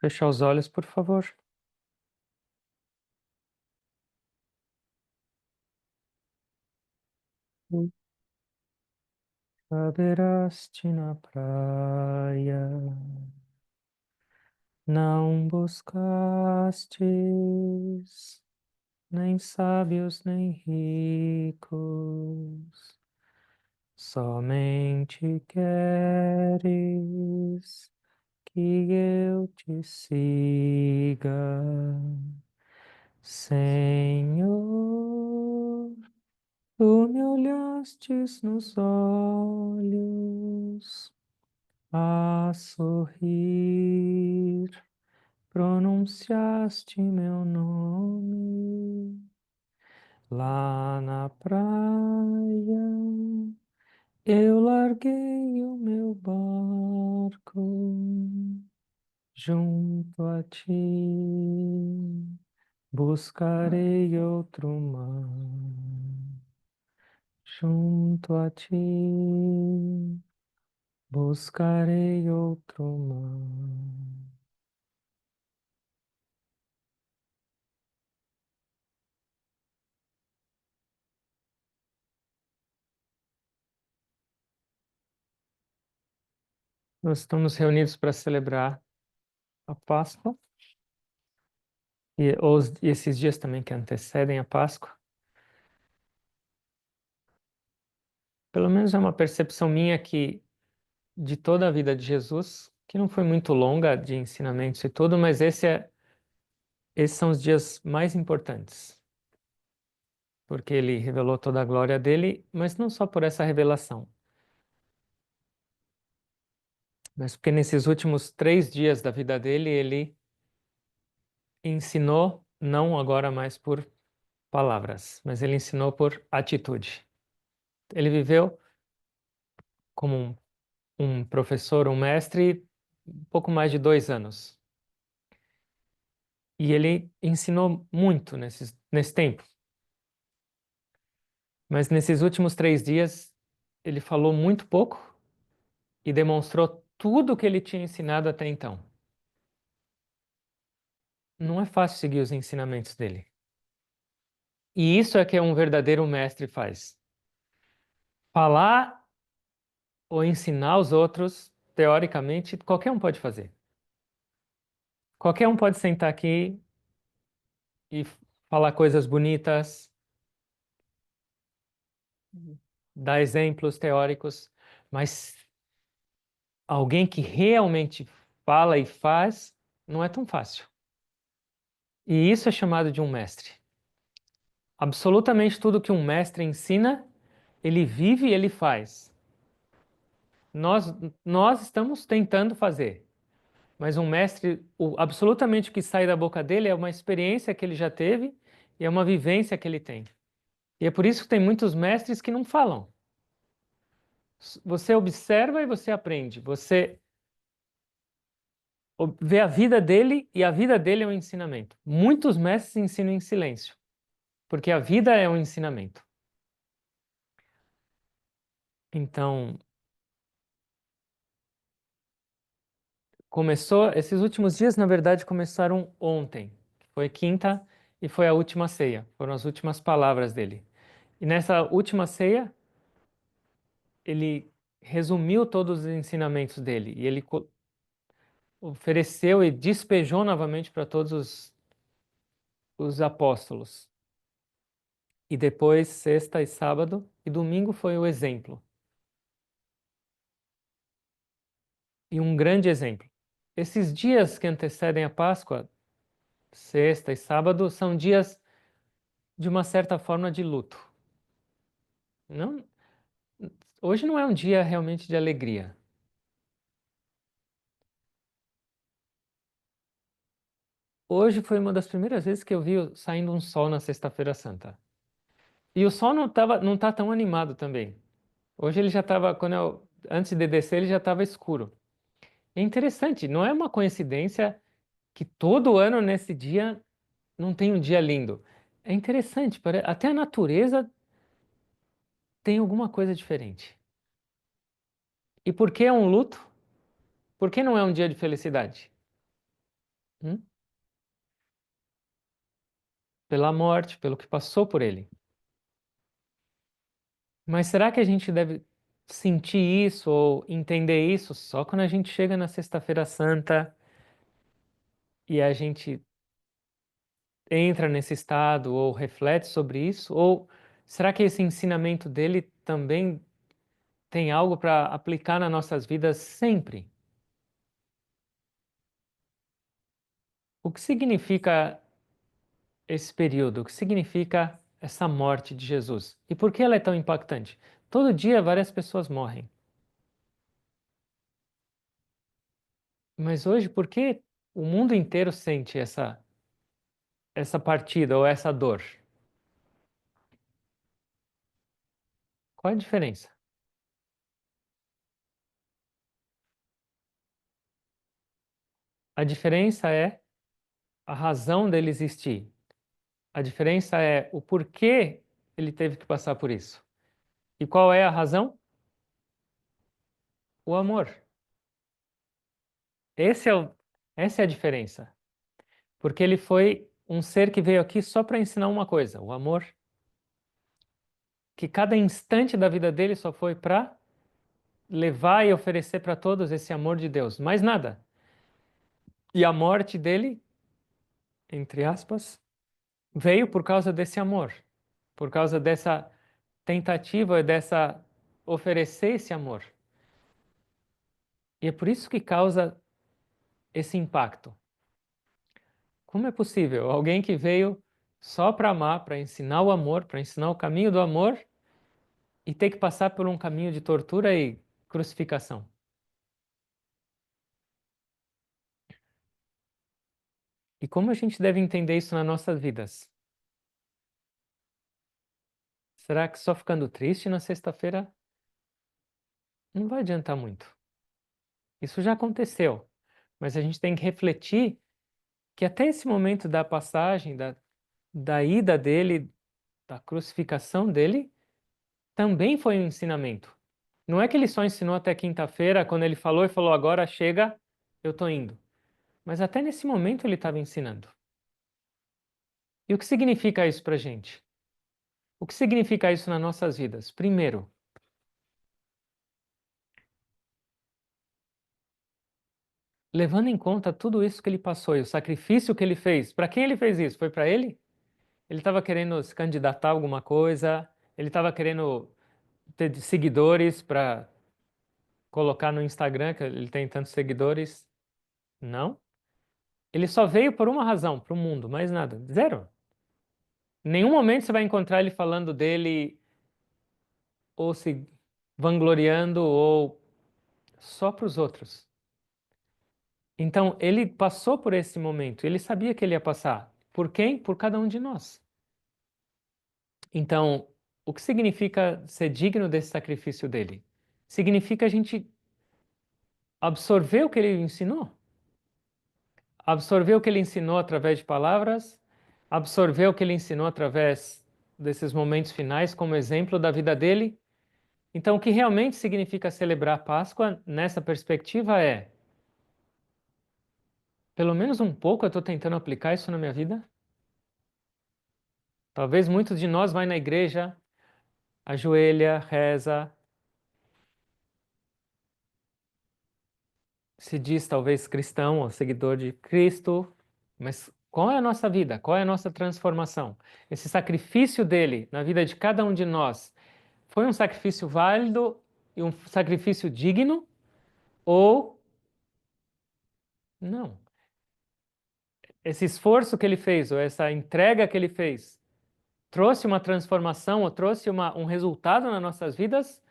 fechar os olhos, por favor. Cadeiraste na praia, não buscastes nem sábios nem ricos, somente queres que eu te siga, Senhor. Tu me olhastes nos olhos, a sorrir, pronunciaste meu nome lá na praia. Eu larguei o meu barco junto a ti, buscarei outro mar junto a ti. Buscarei outro mar. Nós estamos reunidos para celebrar a Páscoa e esses dias também que antecedem a Páscoa. Pelo menos é uma percepção minha que de toda a vida de Jesus, que não foi muito longa de ensinamentos e tudo, mas esses são os dias mais importantes, porque ele revelou toda a glória dele, mas não só por essa revelação, mas porque nesses últimos 3 dias da vida dele, ele ensinou, não agora mais por palavras, mas ele ensinou por atitude. Ele viveu como um professor, um mestre, um pouco mais de 2 anos. E ele ensinou muito nesse tempo. Mas nesses últimos 3 dias, ele falou muito pouco e demonstrou tudo o que ele tinha ensinado até então. Não é fácil seguir os ensinamentos dele. E isso é que um verdadeiro mestre faz. Falar ou ensinar os outros, teoricamente, qualquer um pode fazer. Qualquer um pode sentar aqui e falar coisas bonitas, dar exemplos teóricos, mas alguém que realmente fala e faz não é tão fácil. E isso é chamado de um mestre. Absolutamente tudo que um mestre ensina, ele vive e ele faz. Nós, nós estamos tentando fazer, mas um mestre, absolutamente o que sai da boca dele é uma experiência que ele já teve e é uma vivência que ele tem. E é por isso que tem muitos mestres que não falam. Você observa e você aprende. Você vê a vida dele e a vida dele é um ensinamento. Muitos mestres ensinam em silêncio, porque a vida é um ensinamento. Então, esses últimos dias, na verdade, começaram ontem. Foi quinta e foi a última ceia. Foram as últimas palavras dele. E nessa última ceia, ele resumiu todos os ensinamentos dele e ele ofereceu e despejou novamente para todos os apóstolos. E depois, sexta e sábado, e domingo foi o exemplo. E um grande exemplo. Esses dias que antecedem a Páscoa, sexta e sábado, são dias de uma certa forma de luto. Não, hoje não é um dia realmente de alegria. Hoje foi uma das primeiras vezes que eu vi saindo um sol na Sexta-feira Santa. E o sol não tá tão animado também. Hoje ele já estava, antes de descer, ele já estava escuro. É interessante, não é uma coincidência que todo ano nesse dia não tem um dia lindo. É interessante, até a natureza tem alguma coisa diferente. E por que é um luto? Por que não é um dia de felicidade? Hum? Pela morte, pelo que passou por ele. Mas será que a gente deve sentir isso ou entender isso só quando a gente chega na Sexta-feira Santa e a gente entra nesse estado ou reflete sobre isso? Ou será que esse ensinamento dele também tem algo para aplicar nas nossas vidas sempre? O que significa esse período? O que significa essa morte de Jesus? E por que ela é tão impactante? Todo dia várias pessoas morrem. Mas hoje, por que o mundo inteiro sente essa partida ou essa dor? Qual é a diferença? A diferença é a razão dele existir. A diferença é o porquê ele teve que passar por isso. E qual é a razão? O amor. Esse é o, essa é a diferença. Porque ele foi um ser que veio aqui só para ensinar uma coisa, o amor. Que cada instante da vida dele só foi para levar e oferecer para todos esse amor de Deus, mais nada. E a morte dele, entre aspas, veio por causa desse amor, por causa dessa tentativa, dessa oferecer esse amor. E é por isso que causa esse impacto. Como é possível alguém que veio só para amar, para ensinar o amor, para ensinar o caminho do amor e ter que passar por um caminho de tortura e crucificação? E como a gente deve entender isso nas nossas vidas? Será que só ficando triste na sexta-feira não vai adiantar muito? Isso já aconteceu, mas a gente tem que refletir que até esse momento da passagem, da ida dele, da crucificação dele, também foi um ensinamento. Não é que ele só ensinou até quinta-feira, quando ele falou e falou, agora chega, eu estou indo. Mas até nesse momento ele estava ensinando. E o que significa isso para a gente? O que significa isso nas nossas vidas? Primeiro, levando em conta tudo isso que ele passou e o sacrifício que ele fez, para quem ele fez isso? Foi para ele? Ele estava querendo se candidatar a alguma coisa, ele estava querendo ter seguidores para colocar no Instagram, que ele tem tantos seguidores. Não. Ele só veio por uma razão, para o mundo, mais nada. Zero. Em nenhum momento você vai encontrar ele falando dele ou se vangloriando ou só para os outros. Então, ele passou por esse momento, ele sabia que ele ia passar. Por quem? Por cada um de nós. Então, o que significa ser digno desse sacrifício dele? Significa a gente absorver o que ele ensinou. Absorver o que ele ensinou através de palavras, absorver o que ele ensinou através desses momentos finais como exemplo da vida dele. Então, o que realmente significa celebrar a Páscoa nessa perspectiva é, pelo menos um pouco eu estou tentando aplicar isso na minha vida. Talvez muitos de nós vai na igreja, ajoelha, reza, se diz talvez cristão ou seguidor de Cristo, mas qual é a nossa vida? Qual é a nossa transformação? Esse sacrifício dele na vida de cada um de nós foi um sacrifício válido e um sacrifício digno ou não? Esse esforço que ele fez ou essa entrega que ele fez trouxe uma transformação ou trouxe um resultado nas nossas vidas?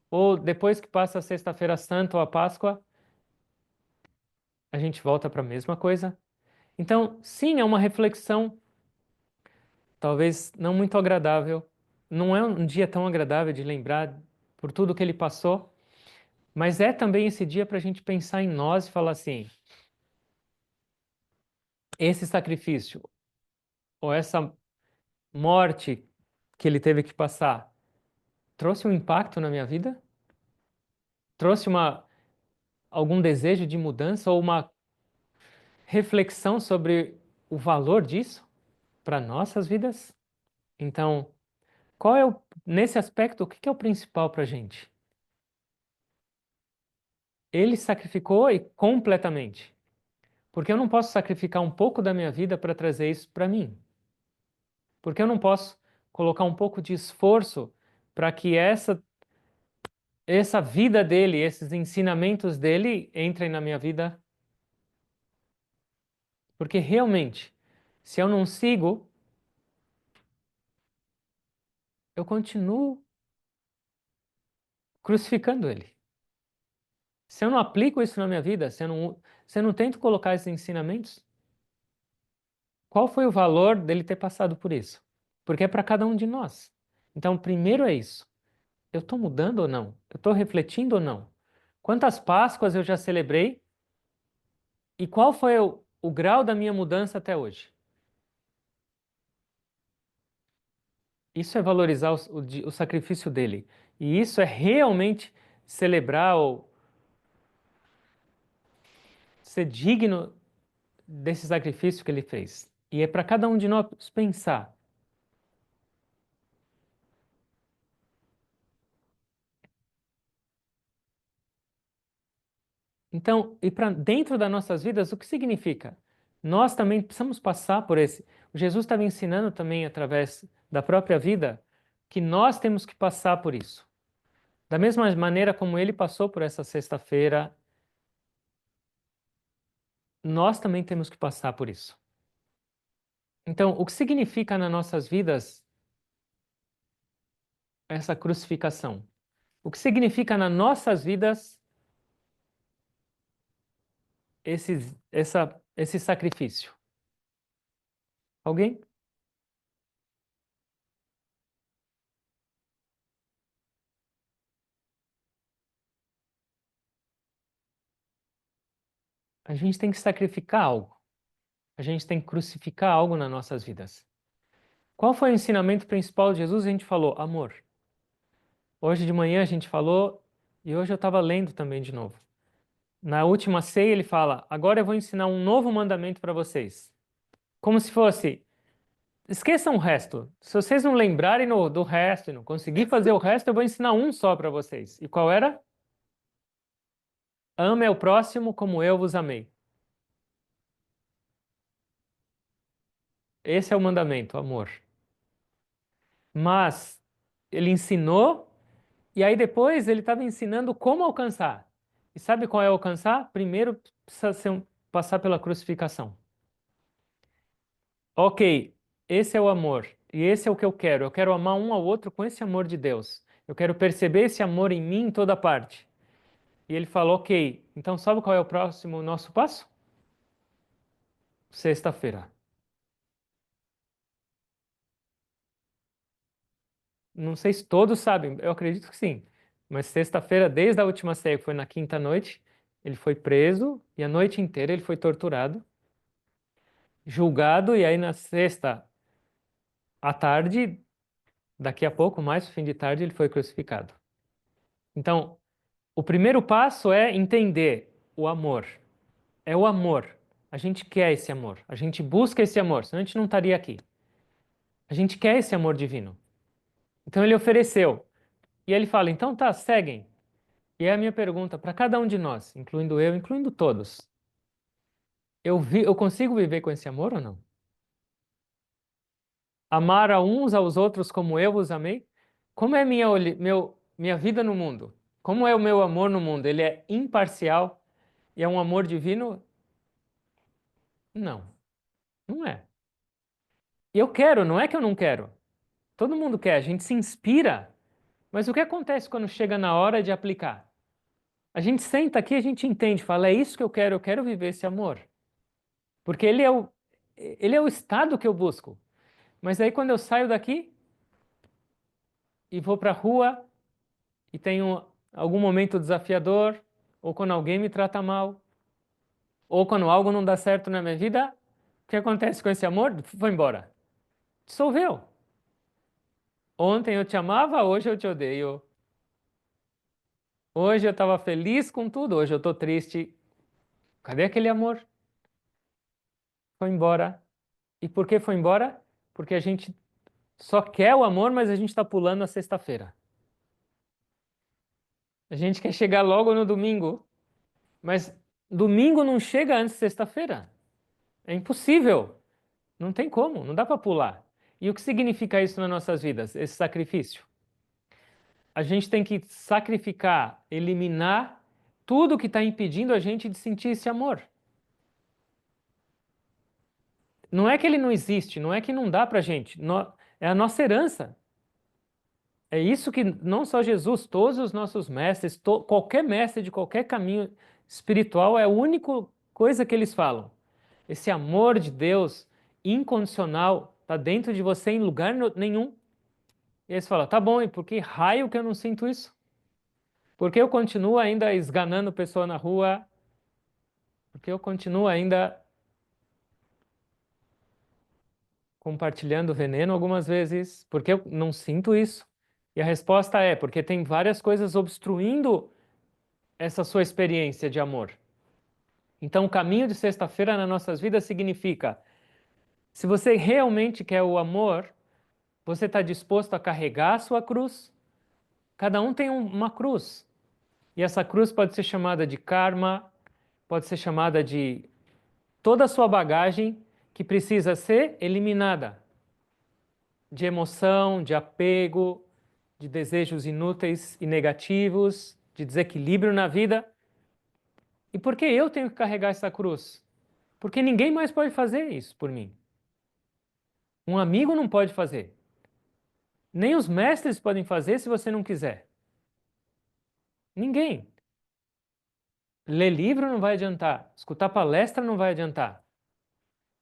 Ou depois que passa a Sexta-feira Santa ou a Páscoa, a gente volta para a mesma coisa? Então, sim, é uma reflexão, talvez não muito agradável. Não é um dia tão agradável de lembrar por tudo que ele passou, mas é também esse dia para a gente pensar em nós e falar assim: esse sacrifício ou essa morte que ele teve que passar trouxe um impacto na minha vida? Trouxe algum desejo de mudança ou uma reflexão sobre o valor disso para nossas vidas? Então, nesse aspecto, o que é o principal para a gente? Ele sacrificou e completamente. Porque eu não posso sacrificar um pouco da minha vida para trazer isso para mim. Porque eu não posso colocar um pouco de esforço para que essa vida dele, esses ensinamentos dele entrem na minha vida. Porque realmente, se eu não sigo, eu continuo crucificando ele. Se eu não aplico isso na minha vida, se eu não tento colocar esses ensinamentos, qual foi o valor dele ter passado por isso? Porque é para cada um de nós. Então, primeiro é isso. Eu estou mudando ou não? Eu estou refletindo ou não? Quantas Páscoas eu já celebrei e qual foi o grau da minha mudança até hoje? Isso é valorizar o sacrifício dele. E isso é realmente celebrar ou ser digno desse sacrifício que ele fez. E é para cada um de nós pensar. Então, e para dentro das nossas vidas, o que significa? Nós também precisamos passar por esse. Jesus estava ensinando também através da própria vida que nós temos que passar por isso. Da mesma maneira como ele passou por essa sexta-feira, nós também temos que passar por isso. Então, o que significa nas nossas vidas essa crucificação? O que significa nas nossas vidas esse sacrifício? Alguém? A gente tem que sacrificar algo. A gente tem que crucificar algo nas nossas vidas. Qual foi o ensinamento principal de Jesus? A gente falou amor. Hoje de manhã a gente falou e hoje eu estava lendo também de novo. Na última ceia ele fala: agora eu vou ensinar um novo mandamento para vocês. Como se fosse, esqueçam o resto. Se vocês não lembrarem do resto e não conseguir fazer o resto, eu vou ensinar um só para vocês. E qual era? Ame ao próximo como eu vos amei. Esse é o mandamento, amor. Mas ele ensinou e aí depois ele estava ensinando como alcançar. E sabe qual é alcançar? Primeiro precisa passar pela crucificação. Ok, esse é o amor. E esse é o que eu quero. Eu quero amar um ao outro com esse amor de Deus. Eu quero perceber esse amor em mim em toda parte. E ele falou, ok, então sabe qual é o próximo nosso passo? Sexta-feira. Não sei se todos sabem, eu acredito que sim. Mas sexta-feira, desde a última ceia, que foi na quinta noite, ele foi preso e a noite inteira ele foi torturado, julgado, e aí na sexta à tarde, daqui a pouco, mais fim de tarde, ele foi crucificado. Então, o primeiro passo é entender o amor. É o amor. A gente quer esse amor. A gente busca esse amor, senão a gente não estaria aqui. A gente quer esse amor divino. Então ele ofereceu. E ele fala: então tá, seguem. E é a minha pergunta para cada um de nós, incluindo eu, incluindo todos. Eu consigo viver com esse amor ou não? Amar a uns aos outros como eu vos amei? Como é minha vida no mundo? Como é o meu amor no mundo? Ele é imparcial e é um amor divino? Não, não é. E eu quero, não é que eu não quero. Todo mundo quer, a gente se inspira. Mas o que acontece quando chega na hora de aplicar? A gente senta aqui, a gente entende, fala, é isso que eu quero viver esse amor. Porque ele é o estado que eu busco. Mas aí quando eu saio daqui e vou para a rua e tenho algum momento desafiador, ou quando alguém me trata mal, ou quando algo não dá certo na minha vida, o que acontece com esse amor? Foi embora. Dissolveu. Ontem eu te amava, hoje eu te odeio. Hoje eu estava feliz com tudo, hoje eu estou triste. Cadê aquele amor? foi embora. E por que foi embora? Porque a gente só quer o amor, mas a gente está pulando a sexta-feira. A gente quer chegar logo no domingo, mas domingo não chega antes de sexta-feira. É impossível. Não tem como, não dá para pular. E o que significa isso nas nossas vidas, esse sacrifício? A gente tem que sacrificar, eliminar tudo que está impedindo a gente de sentir esse amor. Não é que ele não existe, não é que não dá para a gente, é a nossa herança. É isso que não só Jesus, todos os nossos mestres, qualquer mestre de qualquer caminho espiritual, é a única coisa que eles falam. Esse amor de Deus incondicional está dentro de você em lugar nenhum. E eles falam, tá bom, e por que raio que eu não sinto isso? Por que eu continuo ainda esganando pessoa na rua? Por que eu continuo ainda compartilhando veneno algumas vezes? Por que eu não sinto isso? E a resposta é porque tem várias coisas obstruindo essa sua experiência de amor. Então, o caminho de sexta-feira nas nossas vidas significa: se você realmente quer o amor, você está disposto a carregar a sua cruz? Cada um tem uma cruz. E essa cruz pode ser chamada de karma, pode ser chamada de toda a sua bagagem que precisa ser eliminada de emoção, de apego, de desejos inúteis e negativos, de desequilíbrio na vida. E por que eu tenho que carregar essa cruz? Porque ninguém mais pode fazer isso por mim. Um amigo não pode fazer. Nem os mestres podem fazer se você não quiser. Ninguém. Ler livro não vai adiantar. Escutar palestra não vai adiantar.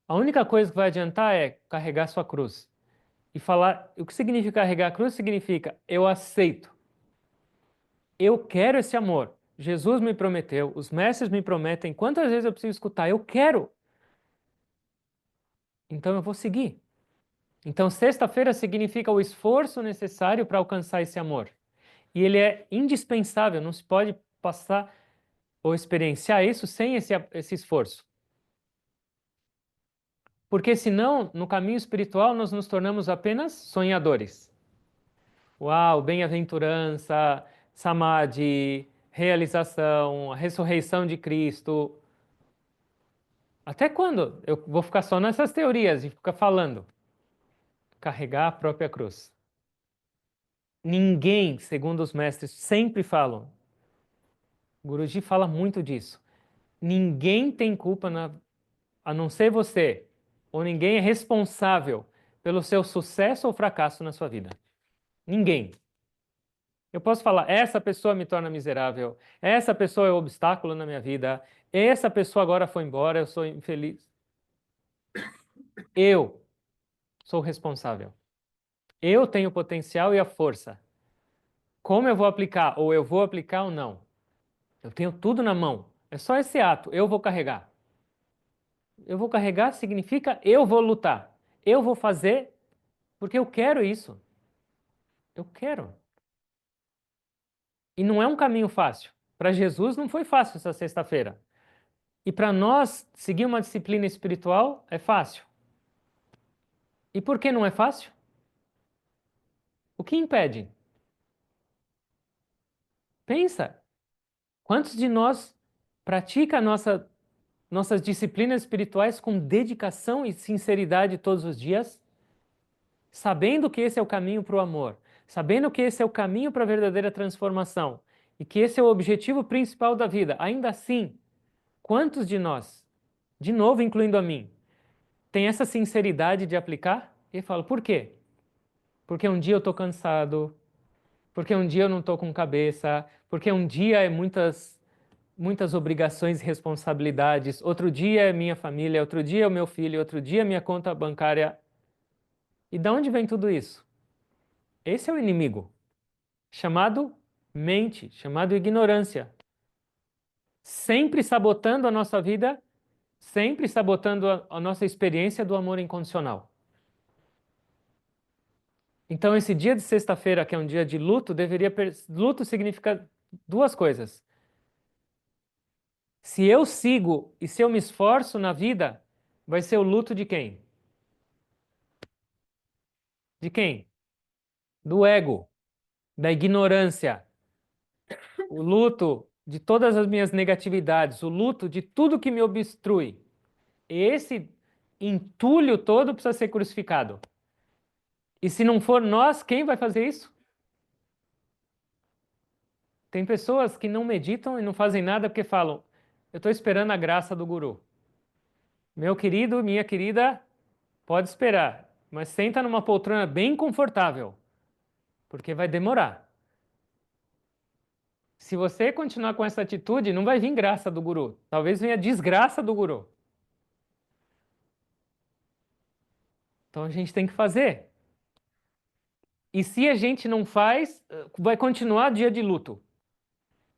A única coisa que vai adiantar é carregar sua cruz. E falar, o que significa carregar a cruz? Significa, eu aceito. Eu quero esse amor. Jesus me prometeu, os mestres me prometem. Quantas vezes eu preciso escutar? Eu quero. Então eu vou seguir. Então, sexta-feira significa o esforço necessário para alcançar esse amor. E ele é indispensável, não se pode passar ou experienciar isso sem esse esforço. Porque senão, no caminho espiritual, nós nos tornamos apenas sonhadores. Uau, bem-aventurança, samadhi, realização, a ressurreição de Cristo. Até quando? Eu vou ficar só nessas teorias e ficar falando. Carregar a própria cruz. Ninguém, segundo os mestres, sempre falam. O Guruji fala muito disso. Ninguém tem culpa a não ser você, ou ninguém é responsável pelo seu sucesso ou fracasso na sua vida. Ninguém. Eu posso falar, essa pessoa me torna miserável, essa pessoa é um obstáculo na minha vida, essa pessoa agora foi embora, eu sou infeliz. Eu sou responsável. Eu tenho o potencial e a força. Como eu vou aplicar? Ou eu vou aplicar ou não? Eu tenho tudo na mão. É só esse ato, eu vou carregar. Eu vou carregar significa eu vou lutar. Eu vou fazer porque eu quero isso. Eu quero. E não é um caminho fácil. Para Jesus não foi fácil essa sexta-feira. E para nós, seguir uma disciplina espiritual é fácil. E por que não é fácil? O que impede? Pensa. Quantos de nós pratica nossas disciplinas espirituais com dedicação e sinceridade todos os dias, sabendo que esse é o caminho para o amor, sabendo que esse é o caminho para a verdadeira transformação e que esse é o objetivo principal da vida? Ainda assim, quantos de nós, de novo incluindo a mim, tem essa sinceridade de aplicar? E falo, por quê? Porque um dia eu estou cansado, porque um dia eu não estou com cabeça, porque um dia é muitas obrigações e responsabilidades, outro dia é minha família, outro dia é o meu filho, outro dia é minha conta bancária. E de onde vem tudo isso? Esse é o inimigo, chamado mente, chamado ignorância, sempre sabotando a nossa vida, sempre sabotando a nossa experiência do amor incondicional. Então, esse dia de sexta-feira, que é um dia de luto, luto significa duas coisas. Se eu sigo e se eu me esforço na vida, Vai ser o luto de quem? De quem? Do ego, da ignorância, o luto de todas as minhas negatividades, o luto de tudo que me obstrui. Esse entulho todo precisa ser crucificado. E se não for nós, quem vai fazer isso? Tem pessoas que não meditam e não fazem nada porque falam: eu estou esperando a graça do guru. Meu querido, minha querida, pode esperar, mas senta numa poltrona bem confortável, porque vai demorar. Se você continuar com essa atitude, não vai vir graça do guru. Talvez venha desgraça do guru. Então a gente tem que fazer. E se a gente não faz, vai continuar dia de luto.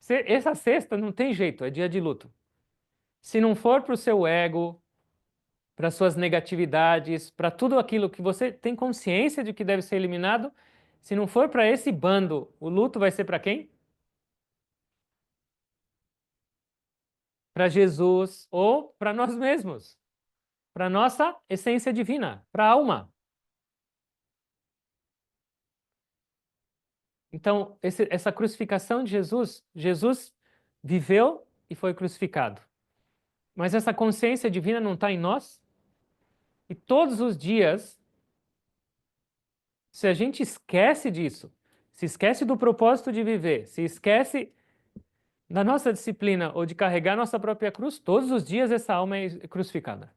Essa sexta não tem jeito, é dia de luto. Se não for para o seu ego, para suas negatividades, para tudo aquilo que você tem consciência de que deve ser eliminado, se não for para esse bando, o luto vai ser para quem? Para Jesus ou para nós mesmos, para nossa essência divina, para a alma. Então, essa crucificação de Jesus, Jesus viveu e foi crucificado. Mas essa consciência divina não está em nós? E todos os dias, se a gente esquece disso, se esquece do propósito de viver, se esquece da nossa disciplina ou de carregar nossa própria cruz, todos os dias essa alma é crucificada.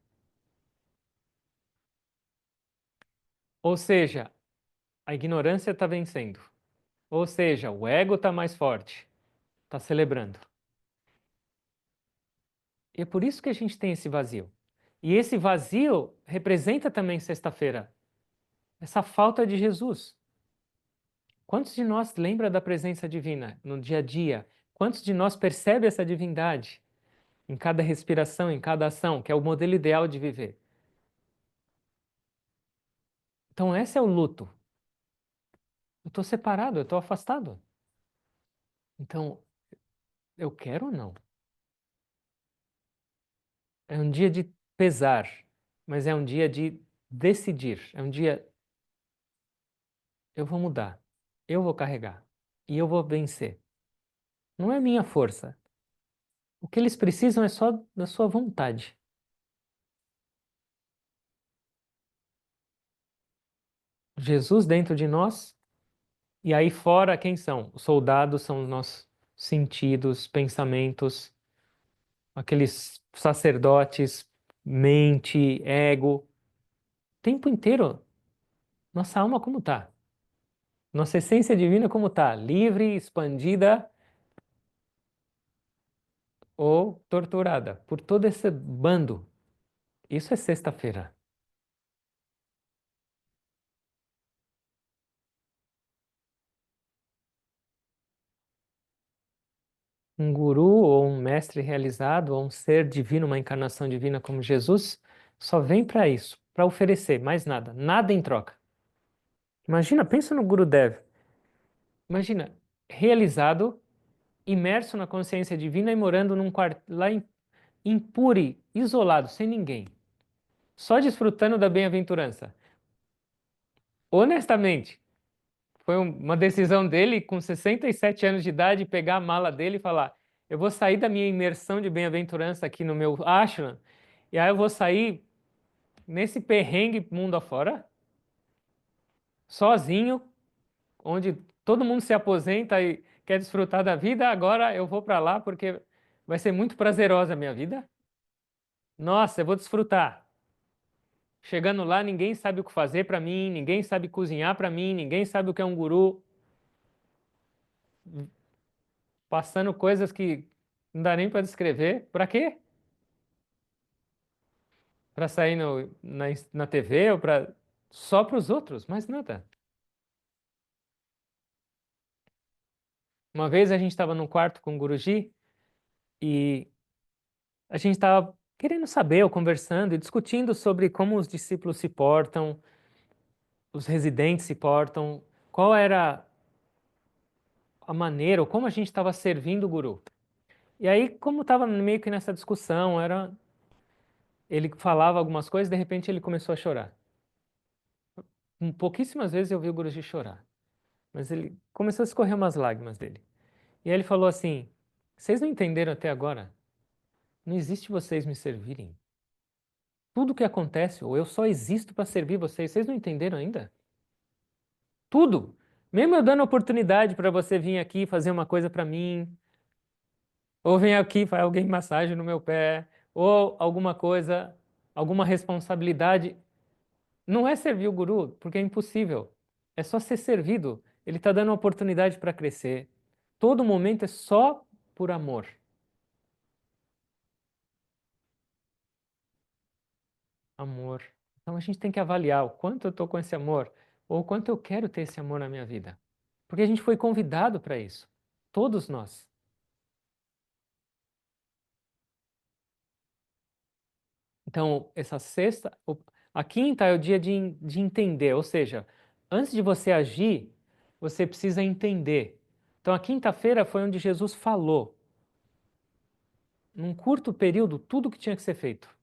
Ou seja, a ignorância está vencendo. Ou seja, o ego está mais forte, está celebrando. E é por isso que a gente tem esse vazio. E esse vazio representa também sexta-feira, essa falta de Jesus. Quantos de nós lembra da presença divina no dia a dia? Quantos de nós percebe essa divindade em cada respiração, em cada ação, que é o modelo ideal de viver? Então, esse é o luto. Eu estou separado, eu estou afastado. Então, eu quero ou não? É um dia de pesar, mas é um dia de decidir. É um dia, eu vou mudar, eu vou carregar e eu vou vencer. Não é minha força. O que eles precisam é só da sua vontade. Jesus dentro de nós e aí fora quem são? Os soldados são os nossos sentidos, pensamentos, aqueles sacerdotes, mente, ego. O tempo inteiro, nossa alma como tá? Nossa essência divina como tá? Livre, expandida ou torturada por todo esse bando. Isso é sexta-feira. Um guru ou um mestre realizado, ou um ser divino, uma encarnação divina como Jesus, só vem para isso, para oferecer, mais nada, nada em troca. Imagina, pensa no Gurudev. Imagina, realizado, imerso na consciência divina e morando num quarto lá em Puri, isolado, sem ninguém, só desfrutando da bem-aventurança. Honestamente, foi uma decisão dele, com 67 anos de idade, pegar a mala dele e falar: eu vou sair da minha imersão de bem-aventurança aqui no meu ashram, e aí eu vou sair nesse perrengue mundo afora, sozinho, onde todo mundo se aposenta e quer desfrutar da vida. Agora eu vou para lá porque vai ser muito prazerosa a minha vida. Nossa, eu vou desfrutar. Chegando lá, ninguém sabe o que fazer para mim, ninguém sabe cozinhar para mim, ninguém sabe o que é um guru, passando coisas que não dá nem para descrever. Para quê? Para sair na TV ou para só para os outros, mais nada. Uma vez a gente estava num quarto com o Guruji e a gente estava querendo saber, ou conversando e discutindo sobre como os discípulos se portam, os residentes se portam, qual era a maneira, ou como a gente estava servindo o Guru. E aí, como estava meio que nessa discussão, era Ele falava algumas coisas, de repente ele começou a chorar. Pouquíssimas vezes eu vi o Guruji chorar, mas ele começou a escorrer umas lágrimas dele. E aí ele falou assim: vocês não entenderam até agora? Não existe vocês me servirem. Tudo que acontece, ou eu só existo para servir vocês, vocês não entenderam ainda? Tudo. Mesmo eu dando oportunidade para você vir aqui fazer uma coisa para mim, ou vem aqui faz alguém massagem no meu pé, ou alguma coisa, alguma responsabilidade. Não é servir o guru, porque é impossível. É só ser servido. Ele está dando oportunidade para crescer. Todo momento é só por amor. Amor. Então a gente tem que avaliar o quanto eu estou com esse amor, ou o quanto eu quero ter esse amor na minha vida. Porque a gente foi convidado para isso. Todos nós. Então, essa sexta, a quinta é o dia de entender, ou seja, antes de você agir, você precisa entender. Então, a quinta-feira foi onde Jesus falou, num curto período, tudo o que tinha que ser feito.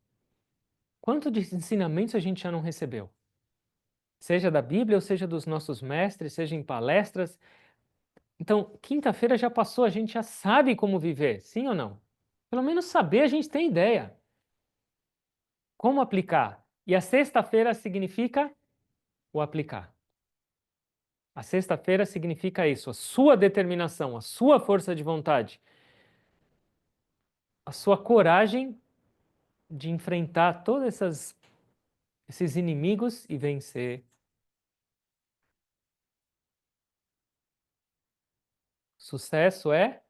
Quanto de ensinamentos a gente já não recebeu? Seja da Bíblia ou seja dos nossos mestres, seja em palestras. Então, quinta-feira já passou, a gente já sabe como viver, sim ou não? Pelo menos saber a gente tem ideia. Como aplicar? E a sexta-feira significa o aplicar. A sexta-feira significa isso, a sua determinação, a sua força de vontade, a sua coragem de enfrentar todos esses inimigos e vencer. Sucesso é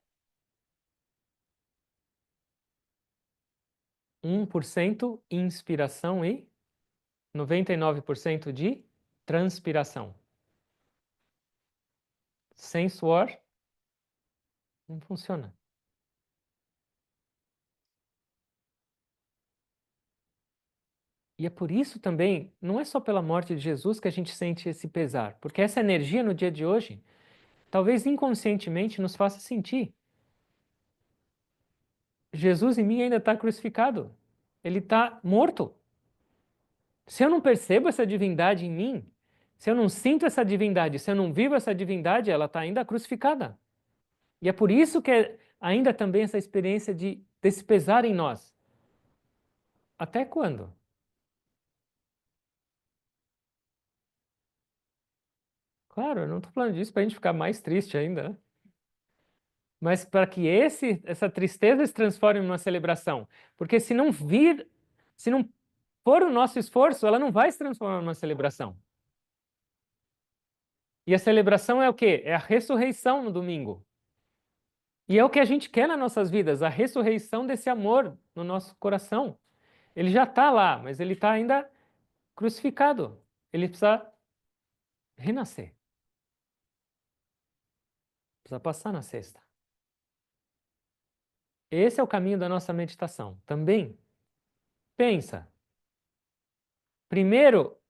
1% inspiração e 99% de transpiração. Sem suor, não funciona. E é por isso também, não é só pela morte de Jesus que a gente sente esse pesar, porque essa energia no dia de hoje, talvez inconscientemente nos faça sentir. Jesus em mim ainda está crucificado. Ele está morto. Se eu não percebo essa divindade em mim, se eu não sinto essa divindade, se eu não vivo essa divindade, ela está ainda crucificada. E é por isso que é ainda também essa experiência desse pesar em nós. Até quando? Claro, eu não estou falando disso para a gente ficar mais triste ainda, né? Mas para que essa tristeza se transforme em uma celebração. Porque se não for o nosso esforço, ela não vai se transformar numa celebração. E a celebração é o quê? É a ressurreição no domingo. E é o que a gente quer nas nossas vidas, a ressurreição desse amor no nosso coração. Ele já está lá, mas ele está ainda crucificado. Ele precisa renascer, precisa passar na sexta. Esse é o caminho da nossa meditação. Também, pensa. Primeiro,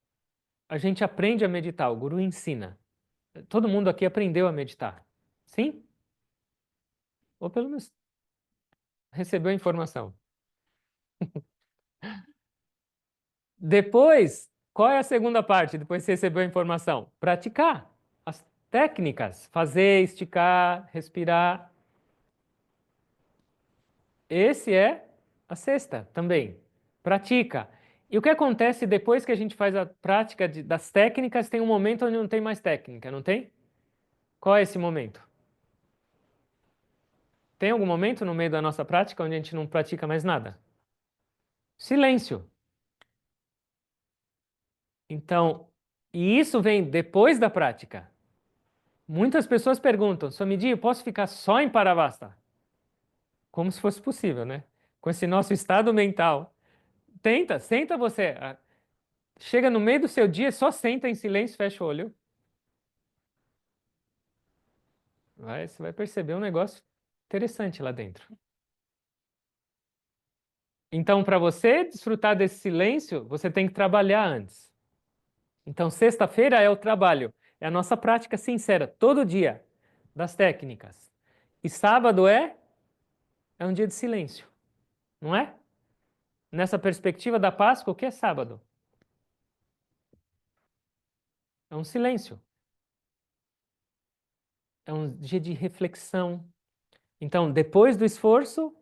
a gente aprende a meditar, o guru ensina. Todo mundo aqui aprendeu a meditar. Sim? Ou pelo menos recebeu a informação. Depois, qual é a segunda parte, depois que você recebeu a informação? Praticar as técnicas, fazer, esticar, respirar. Esse é a sexta também. Pratica. E o que acontece depois que a gente faz a prática das técnicas, tem um momento onde não tem mais técnica, não tem? Qual é esse momento? Tem algum momento no meio da nossa prática onde a gente não pratica mais nada? Silêncio. Então, e isso vem depois da prática. Muitas pessoas perguntam, Swamiji, eu posso ficar só em Paravasta? Como se fosse possível, né? Com esse nosso estado mental. Tenta, senta você. Chega no meio do seu dia, só senta em silêncio, fecha o olho. Você vai perceber um negócio interessante lá dentro. Então, para você desfrutar desse silêncio, você tem que trabalhar antes. Então, sexta-feira é o trabalho, é a nossa prática sincera, todo dia, das técnicas. E sábado é um dia de silêncio, não é? Nessa perspectiva da Páscoa, o que é sábado? É um silêncio, é um dia de reflexão. Então, depois do esforço,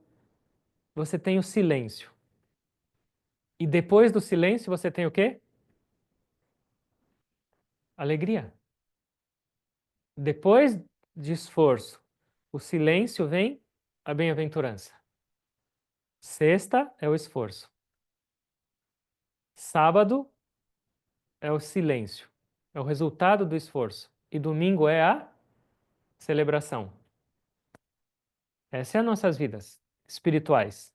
você tem o silêncio. E depois do silêncio, você tem o quê? Alegria. Depois de esforço, o silêncio vem a bem-aventurança. Sexta é o esforço. Sábado é o silêncio. É o resultado do esforço. E domingo é a celebração. Essa é as nossas vidas espirituais.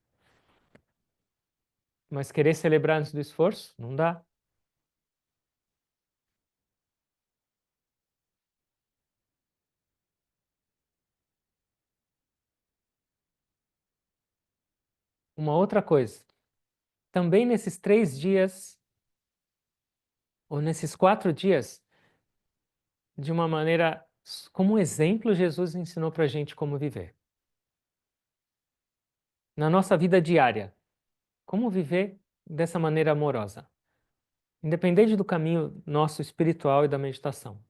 Mas querer celebrar antes do esforço? Não dá. Uma outra coisa. Também nesses 3 dias, ou nesses 4 dias, de uma maneira, como exemplo, Jesus ensinou para a gente como viver. Na nossa vida diária, como viver dessa maneira amorosa, independente do caminho nosso espiritual e da meditação.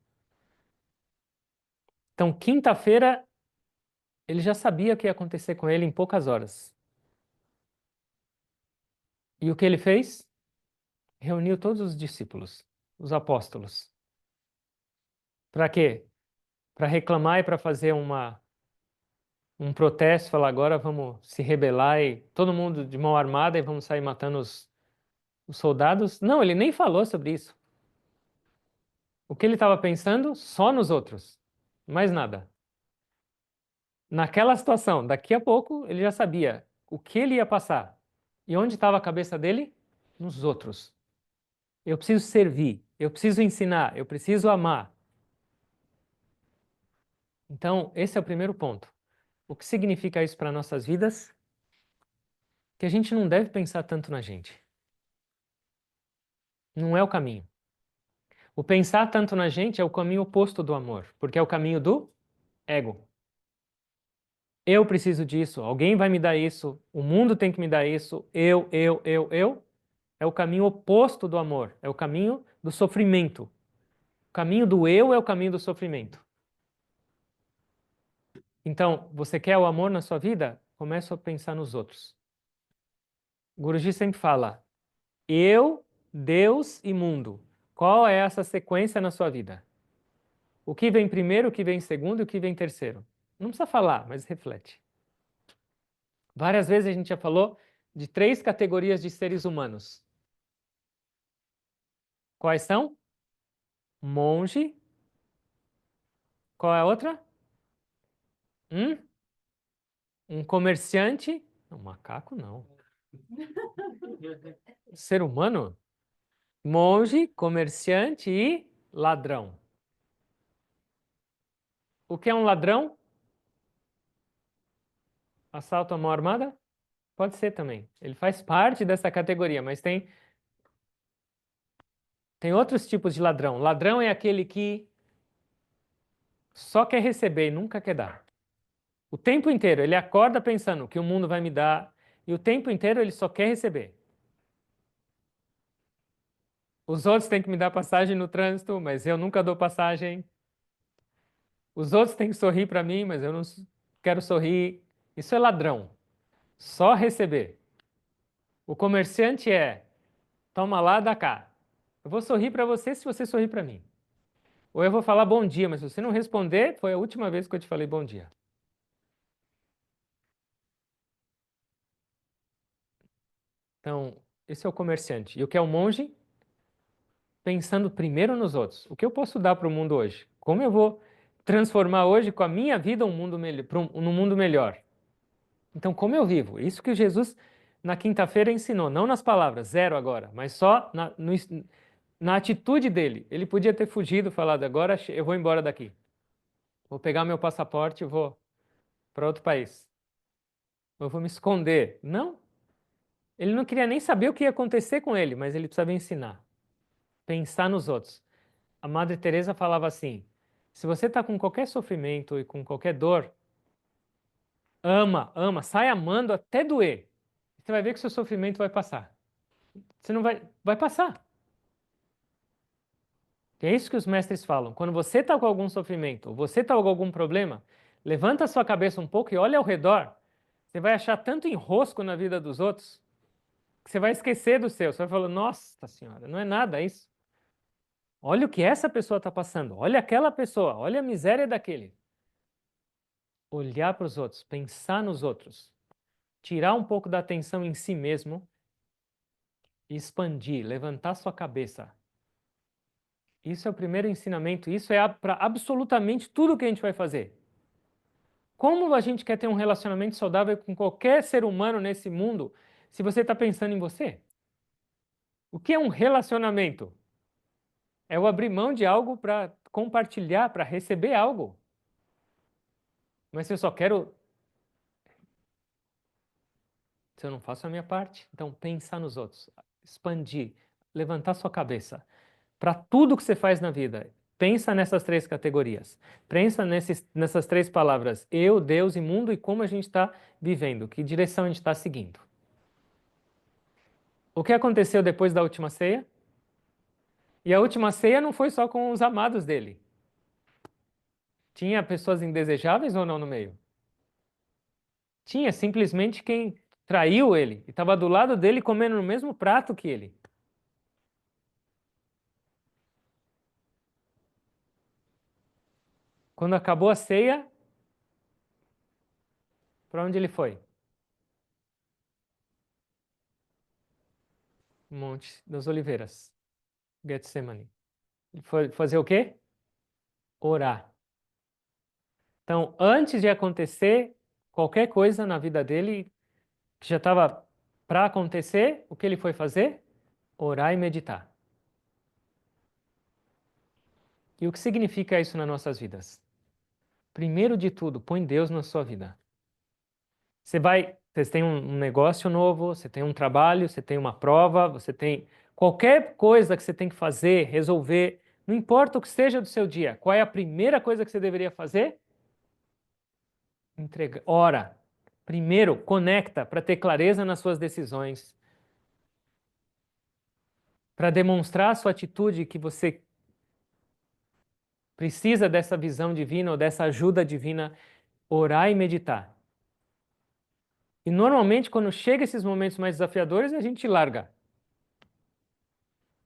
Então, quinta-feira, ele já sabia o que ia acontecer com ele em poucas horas. E o que ele fez? Reuniu todos os discípulos, os apóstolos. Para quê? Para reclamar e para fazer um protesto, falar agora vamos se rebelar e todo mundo de mão armada e vamos sair matando os soldados? Não, ele nem falou sobre isso. O que ele estava pensando? Só nos outros. Mais nada. Naquela situação, daqui a pouco ele já sabia o que ele ia passar. E onde estava a cabeça dele? Nos outros. Eu preciso servir, eu preciso ensinar, eu preciso amar. Então, esse é o primeiro ponto. O que significa isso para nossas vidas? Que a gente não deve pensar tanto na gente. Não é o caminho. O pensar tanto na gente é o caminho oposto do amor, porque é o caminho do ego. Eu preciso disso, alguém vai me dar isso, o mundo tem que me dar isso, eu. É o caminho oposto do amor, é o caminho do sofrimento. O caminho do eu é o caminho do sofrimento. Então, você quer o amor na sua vida? Começa a pensar nos outros. O Guruji sempre fala: eu, Deus e mundo. Qual é essa sequência na sua vida? O que vem primeiro, o que vem segundo e o que vem terceiro? Não precisa falar, mas reflete. Várias vezes a gente já falou de 3 categorias de seres humanos. Quais são? Monge. Qual é a outra? Hum? Um comerciante. Não, macaco não. Ser humano? Monge, comerciante e ladrão. O que é um ladrão? Assalto à mão armada? Pode ser também. Ele faz parte dessa categoria, mas tem outros tipos de ladrão. Ladrão é aquele que só quer receber e nunca quer dar. O tempo inteiro ele acorda pensando que o mundo vai me dar e o tempo inteiro ele só quer receber. Os outros têm que me dar passagem no trânsito, mas eu nunca dou passagem. Os outros têm que sorrir para mim, mas eu não quero sorrir. Isso é ladrão. Só receber. O comerciante é, toma lá, dá cá. Eu vou sorrir para você se você sorrir para mim. Ou eu vou falar bom dia, mas se você não responder, foi a última vez que eu te falei bom dia. Então, esse é o comerciante. E o que é o monge? Pensando primeiro nos outros. O que eu posso dar para o mundo hoje? Como eu vou transformar hoje com a minha vida um mundo num mundo melhor? Então, como eu vivo? Isso que Jesus na quinta-feira ensinou, não nas palavras, zero agora, mas só na atitude dele. Ele podia ter fugido, falado, agora eu vou embora daqui. Vou pegar meu passaporte e vou para outro país. Eu vou me esconder. Não. Ele não queria nem saber o que ia acontecer com ele, mas ele precisava ensinar. Pensar nos outros. A Madre Teresa falava assim: se você está com qualquer sofrimento e com qualquer dor, ama, ama, sai amando até doer. você vai ver que o seu sofrimento vai passar. Você não vai passar. É isso que os mestres falam. Quando você está com algum sofrimento, ou você está com algum problema, levanta a sua cabeça um pouco e olha ao redor. Você vai achar tanto enrosco na vida dos outros que você vai esquecer do seu. Você vai falar, nossa senhora, não é nada isso. Olha o que essa pessoa está passando. Olha aquela pessoa. Olha a miséria daquele. Olhar para os outros, pensar nos outros, tirar um pouco da atenção em si mesmo e expandir, levantar sua cabeça. Isso é o primeiro ensinamento. Isso é para absolutamente tudo que a gente vai fazer. Como a gente quer ter um relacionamento saudável com qualquer ser humano nesse mundo se você está pensando em você? O que é um relacionamento? É o abrir mão de algo para compartilhar, para receber algo. Mas se eu só quero, se eu não faço a minha parte, então pensar nos outros, expandir, levantar sua cabeça. Para tudo que você faz na vida, pensa nessas três categorias. Pensa nessas três palavras: eu, Deus e mundo, e como a gente está vivendo, que direção a gente está seguindo. O que aconteceu depois da última ceia? E a última ceia não foi só com os amados dele. Tinha pessoas indesejáveis ou não no meio? Tinha simplesmente quem traiu ele e estava do lado dele comendo no mesmo prato que ele. Quando acabou a ceia, para onde ele foi? Monte das Oliveiras, Getsemane. Ele foi fazer o quê? Orar. Então, antes de acontecer qualquer coisa na vida dele que já estava para acontecer, o que ele foi fazer? Orar e meditar. E o que significa isso nas nossas vidas? Primeiro de tudo, põe Deus na sua vida. Você tem um negócio novo, você tem um trabalho, você tem uma prova, você tem qualquer coisa que você tem que fazer, resolver, não importa o que seja do seu dia, qual é a primeira coisa que você deveria fazer? Entrega, ora. Primeiro, conecta para ter clareza nas suas decisões, para demonstrar a sua atitude que você precisa dessa visão divina ou dessa ajuda divina, orar e meditar. E normalmente, quando chega esses momentos mais desafiadores, a gente larga.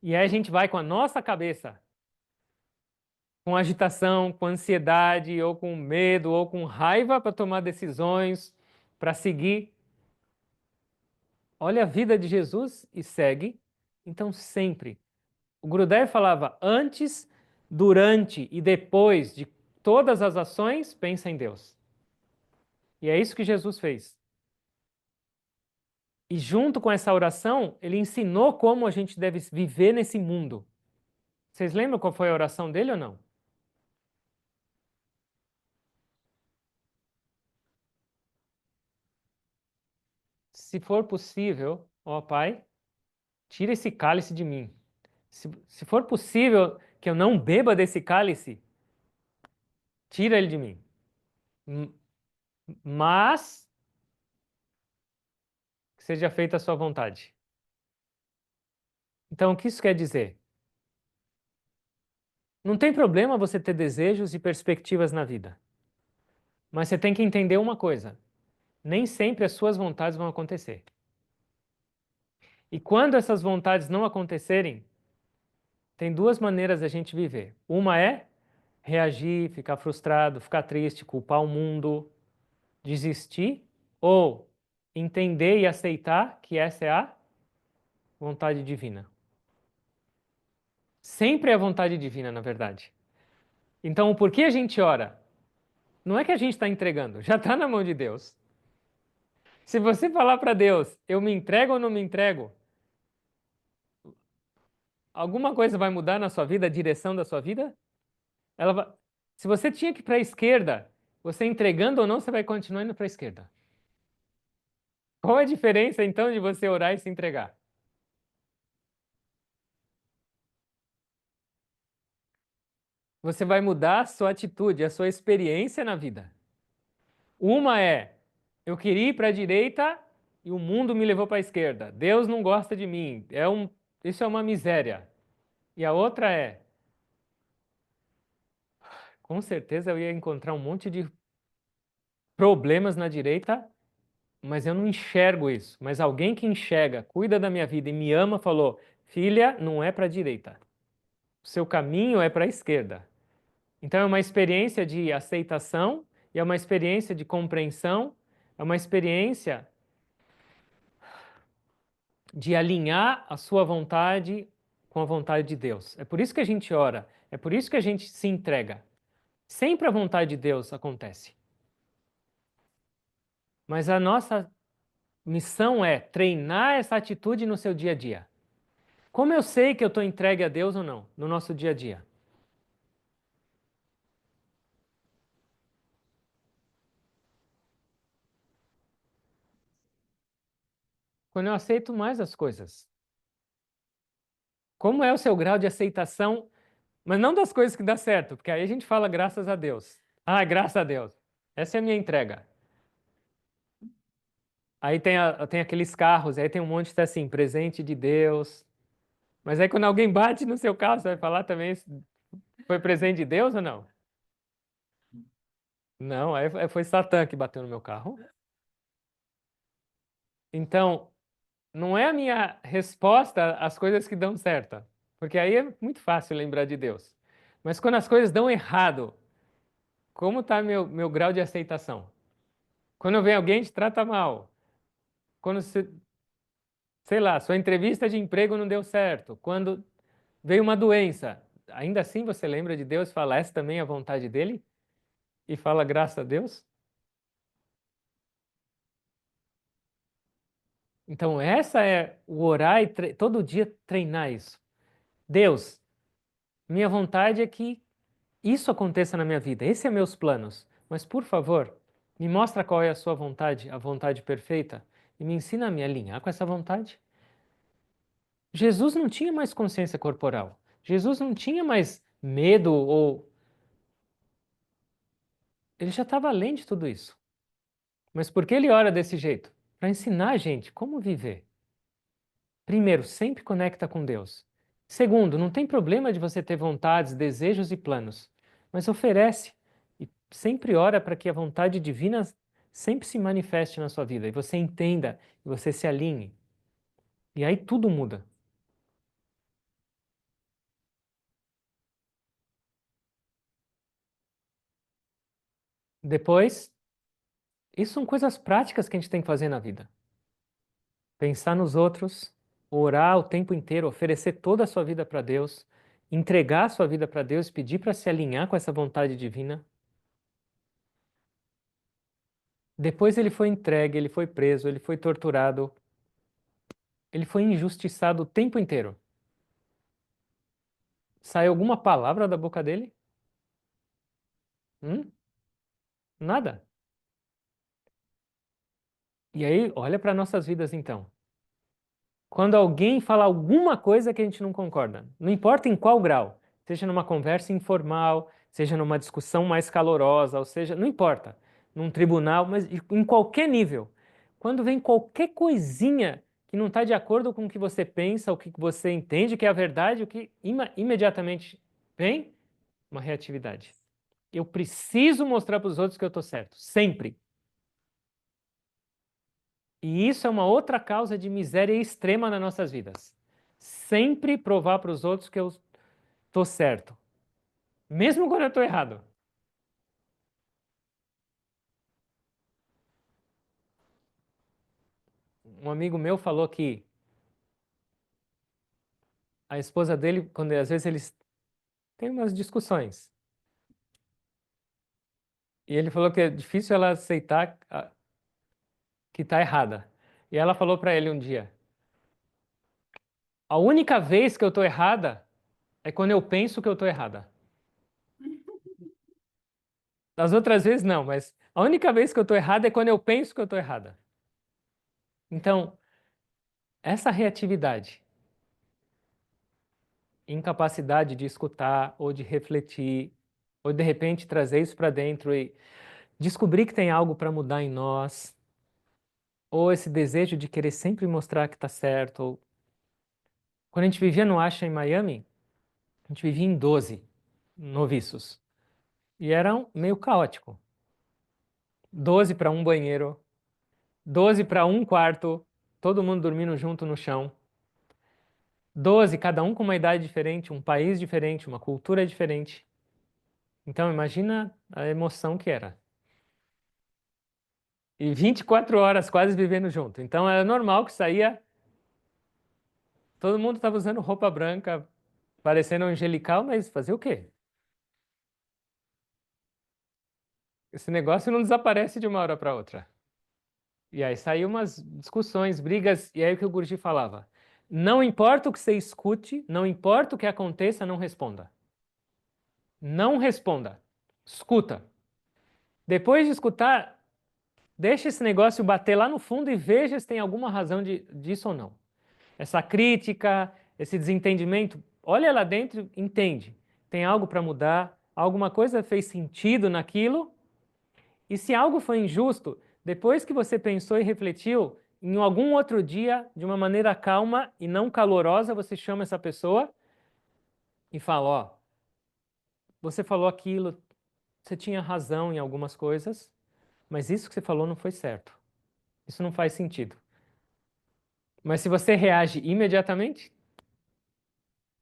E aí a gente vai com a nossa cabeça, com agitação, com ansiedade, ou com medo, ou com raiva para tomar decisões, para seguir. Olha a vida de Jesus e segue. Então, sempre. O Gurudev falava antes, durante e depois de todas as ações, pensa em Deus. E é isso que Jesus fez. E junto com essa oração, ele ensinou como a gente deve viver nesse mundo. Vocês lembram qual foi a oração dele ou não? Se for possível, ó Pai, tira esse cálice de mim. Se for possível que eu não beba desse cálice, tira ele de mim. M- Mas que seja feita a sua vontade. Então, o que isso quer dizer? Não tem problema você ter desejos e perspectivas na vida. Mas você tem que entender uma coisa: nem sempre as suas vontades vão acontecer. E quando essas vontades não acontecerem, tem duas maneiras da gente viver. Uma é reagir, ficar frustrado, ficar triste, culpar o mundo, desistir, ou entender e aceitar que essa é a vontade divina. Sempre é a vontade divina, na verdade. Então, por que a gente ora? Não é que a gente está entregando, já está na mão de Deus. Se você falar para Deus, eu me entrego ou não me entrego, alguma coisa vai mudar na sua vida, a direção da sua vida? Ela vai... Se você tinha que ir para a esquerda, você entregando ou não, você vai continuar indo para a esquerda. Qual é a diferença então de você orar e se entregar? Você vai mudar a sua atitude, a sua experiência na vida. Uma é, eu queria ir para a direita, e o mundo me levou para a esquerda. Deus não gosta de mim. Isso é uma miséria. E a outra é, com certeza eu ia encontrar um monte de problemas na direita, mas eu não enxergo isso. Mas alguém que enxerga, cuida da minha vida e me ama falou: filha, não é para a direita. O seu caminho é para a esquerda. Então é uma experiência de aceitação e é uma experiência de compreensão, é uma experiência de alinhar a sua vontade com a vontade de Deus. É por isso que a gente ora, é por isso que a gente se entrega. Sempre a vontade de Deus acontece. Mas a nossa missão é treinar essa atitude no seu dia a dia. Como eu sei que eu estou entregue a Deus ou não, no nosso dia a dia? Quando eu aceito mais as coisas. Como é o seu grau de aceitação, mas não das coisas que dá certo, porque aí a gente fala graças a Deus. Ah, graças a Deus. Essa é a minha entrega. Aí tem aqueles carros, aí tem um monte de assim, presente de Deus. Mas aí quando alguém bate no seu carro, você vai falar também, foi presente de Deus ou não? Não, aí foi Satã que bateu no meu carro. Então, não é a minha resposta às coisas que dão certo, porque aí é muito fácil lembrar de Deus. Mas quando as coisas dão errado, como está meu grau de aceitação? Quando vem alguém te trata mal, quando, sei lá, sua entrevista de emprego não deu certo, quando veio uma doença, ainda assim você lembra de Deus e fala, essa também é a vontade dele? E fala, graças a Deus? Então, essa é o orar e todo dia treinar isso. Deus, minha vontade é que isso aconteça na minha vida. Esses são meus planos. Mas, por favor, me mostra qual é a vontade perfeita, e me ensina a me alinhar com essa vontade. Jesus não tinha mais consciência corporal. Jesus não tinha mais medo ou. Ele já estava além de tudo isso. Mas por que ele ora desse jeito? Para ensinar a gente como viver. Primeiro, sempre conecta com Deus. Segundo, não tem problema de você ter vontades, desejos e planos, mas oferece e sempre ora para que a vontade divina sempre se manifeste na sua vida e você entenda e você se alinhe. E aí tudo muda. Depois, isso são coisas práticas que a gente tem que fazer na vida. Pensar nos outros, orar o tempo inteiro, oferecer toda a sua vida para Deus, entregar a sua vida para Deus, pedir para se alinhar com essa vontade divina. Depois ele foi entregue, ele foi preso, ele foi torturado, ele foi injustiçado o tempo inteiro. Saiu alguma palavra da boca dele? Hum? Nada. E aí, olha para nossas vidas então. Quando alguém fala alguma coisa que a gente não concorda, não importa em qual grau, seja numa conversa informal, seja numa discussão mais calorosa, ou seja, não importa, num tribunal, mas em qualquer nível. Quando vem qualquer coisinha que não está de acordo com o que você pensa, o que você entende que é a verdade, o que imediatamente vem, uma reatividade. Eu preciso mostrar para os outros que eu estou certo, sempre. E isso é uma outra causa de miséria extrema nas nossas vidas. Sempre provar para os outros que eu estou certo, mesmo quando eu estou errado. Um amigo meu falou que a esposa dele, quando às vezes eles têm umas discussões, e ele falou que é difícil ela aceitar que está errada. E ela falou para ele um dia: a única vez que eu estou errada é quando eu penso que eu estou errada. Das outras vezes não, mas a única vez que eu estou errada é quando eu penso que eu estou errada. Então, essa reatividade, incapacidade de escutar ou de refletir, ou de repente trazer isso para dentro e descobrir que tem algo para mudar em nós, ou esse desejo de querer sempre mostrar que está certo. Quando a gente vivia no Asha em Miami, a gente vivia em 12 noviços. E era meio caótico. 12 para um banheiro, 12 para um quarto, todo mundo dormindo junto no chão. 12, cada um com uma idade diferente, um país diferente, uma cultura diferente. Então imagina a emoção que era. E 24 horas quase vivendo junto. Então era normal que saía, todo mundo estava usando roupa branca, parecendo angelical, mas fazer o quê? Esse negócio não desaparece de uma hora para outra. E aí saiu umas discussões, brigas, e aí o que o Gurji falava? Não importa o que você escute, não importa o que aconteça, não responda. Não responda. Escuta. Depois de escutar, deixa esse negócio bater lá no fundo e veja se tem alguma razão disso ou não. Essa crítica, esse desentendimento, olha lá dentro, entende. Tem algo para mudar, alguma coisa fez sentido naquilo, e se algo foi injusto, depois que você pensou e refletiu, em algum outro dia, de uma maneira calma e não calorosa, você chama essa pessoa e fala: Ó, você falou aquilo, você tinha razão em algumas coisas, mas isso que você falou não foi certo. Isso não faz sentido. Mas se você reage imediatamente,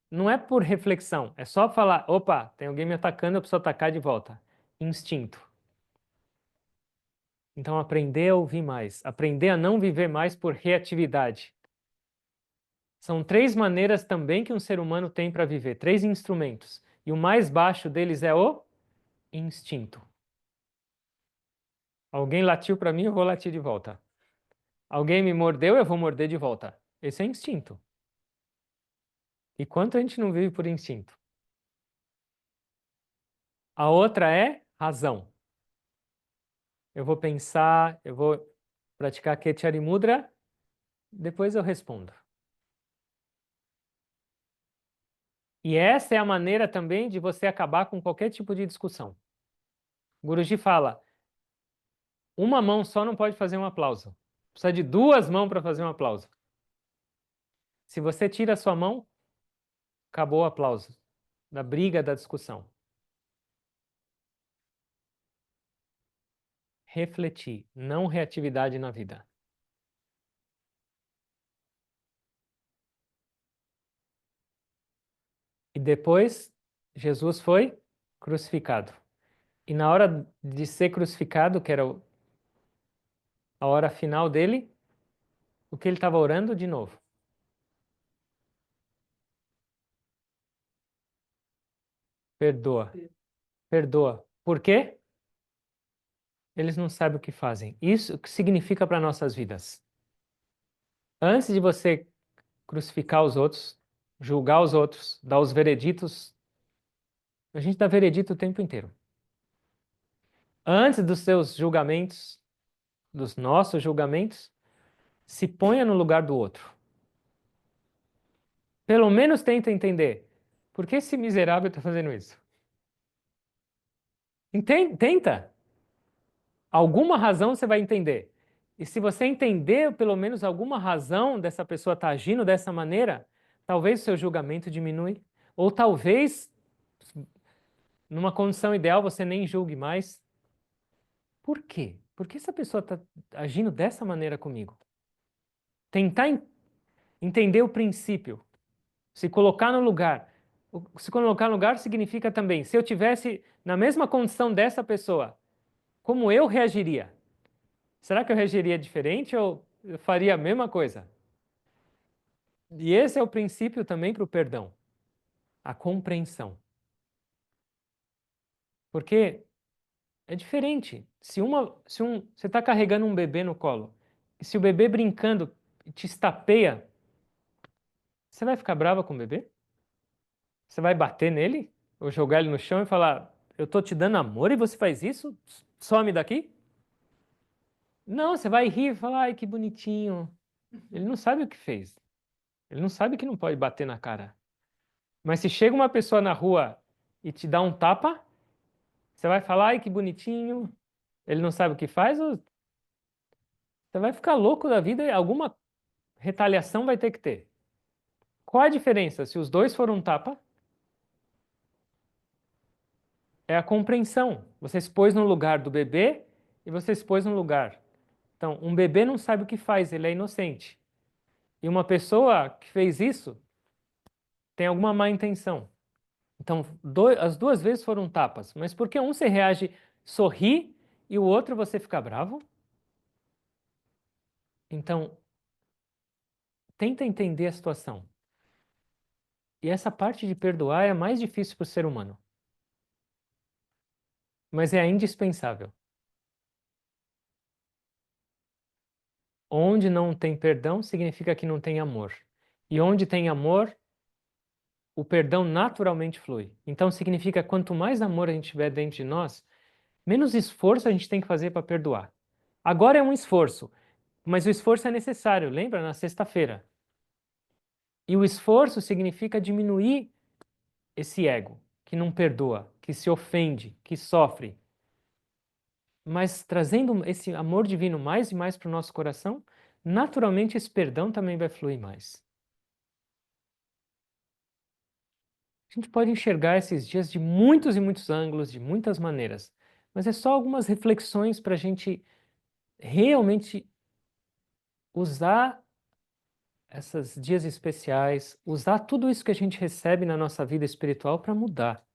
não é por reflexão, é só falar: opa, tem alguém me atacando, eu preciso atacar de volta. Instinto. Então, aprender a ouvir mais, aprender a não viver mais por reatividade. São três maneiras também que um ser humano tem para viver, três instrumentos. E o mais baixo deles é o instinto. Alguém latiu para mim, eu vou latir de volta. Alguém me mordeu, eu vou morder de volta. Esse é instinto. E quanto a gente não vive por instinto? A outra é razão. Eu vou pensar, eu vou praticar Ketchari Mudra, depois eu respondo. E essa é a maneira também de você acabar com qualquer tipo de discussão. O Guruji fala, uma mão só não pode fazer um aplauso. Precisa de duas mãos para fazer um aplauso. Se você tira a sua mão, acabou o aplauso da briga, da discussão. Refletir, não reatividade na vida. E depois, Jesus foi crucificado. E na hora de ser crucificado, que era a hora final dele, o que ele estava orando de novo? Perdoa, perdoa. Por quê? Eles não sabem o que fazem. Isso o que significa para nossas vidas. Antes de você crucificar os outros, julgar os outros, dar os vereditos, a gente dá veredito o tempo inteiro. Antes dos seus julgamentos, dos nossos julgamentos, se ponha no lugar do outro. Pelo menos tenta entender. Por que esse miserável está fazendo isso? Tenta. Alguma razão você vai entender. E se você entender pelo menos alguma razão dessa pessoa estar agindo dessa maneira, talvez o seu julgamento diminui. Ou talvez, numa condição ideal, você nem julgue mais. Por quê? Por que essa pessoa está agindo dessa maneira comigo? Tentar entender o princípio. Se colocar no lugar. Se colocar no lugar significa também, se eu tivesse na mesma condição dessa pessoa, como eu reagiria? Será que eu reagiria diferente ou eu faria a mesma coisa? E esse é o princípio também para o perdão, a compreensão. Porque é diferente. Você está carregando um bebê no colo, e se o bebê brincando te estapeia, você vai ficar brava com o bebê? Você vai bater nele? Ou jogar ele no chão e falar, eu estou te dando amor e você faz isso? Some daqui? Não, você vai rir e falar, ai, que bonitinho. Ele não sabe o que fez. Ele não sabe que não pode bater na cara. Mas se chega uma pessoa na rua e te dá um tapa, você vai falar, ai, que bonitinho. Ele não sabe o que faz? Ou... Você vai ficar louco da vida e alguma retaliação vai ter que ter. Qual a diferença? Se os dois foram um tapa, é a compreensão. Você se pôs no lugar do bebê e você se pôs no lugar. Então, um bebê não sabe o que faz, ele é inocente. E uma pessoa que fez isso tem alguma má intenção. Então, as duas vezes foram tapas. Mas por que um você reage, sorri, e o outro você fica bravo? Então, tenta entender a situação. E essa parte de perdoar é a mais difícil para o ser humano, mas é a indispensável. Onde não tem perdão significa que não tem amor. E onde tem amor, o perdão naturalmente flui. Então significa que quanto mais amor a gente tiver dentro de nós, menos esforço a gente tem que fazer para perdoar. Agora é um esforço, mas o esforço é necessário, lembra? Na sexta-feira. E o esforço significa diminuir esse ego, que não perdoa, que se ofende, que sofre. Mas trazendo esse amor divino mais e mais para o nosso coração, naturalmente esse perdão também vai fluir mais. A gente pode enxergar esses dias de muitos e muitos ângulos, de muitas maneiras, mas é só algumas reflexões para a gente realmente usar esses dias especiais, usar tudo isso que a gente recebe na nossa vida espiritual para mudar.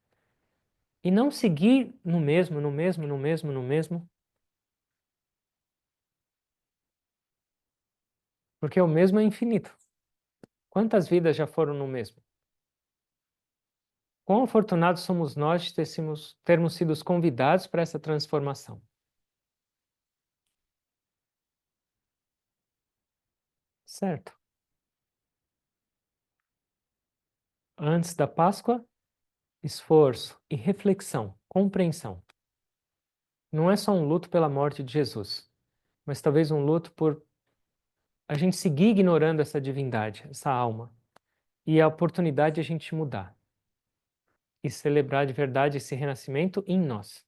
E não seguir no mesmo, no mesmo, no mesmo, no mesmo, porque o mesmo é infinito. Quantas vidas já foram no mesmo? Quão afortunados somos nós de termos sido convidados para essa transformação. Certo? Antes da Páscoa, esforço e reflexão, compreensão. Não é só um luto pela morte de Jesus, mas talvez um luto por a gente seguir ignorando essa divindade, essa alma, e a oportunidade de a gente mudar e celebrar de verdade esse renascimento em nós.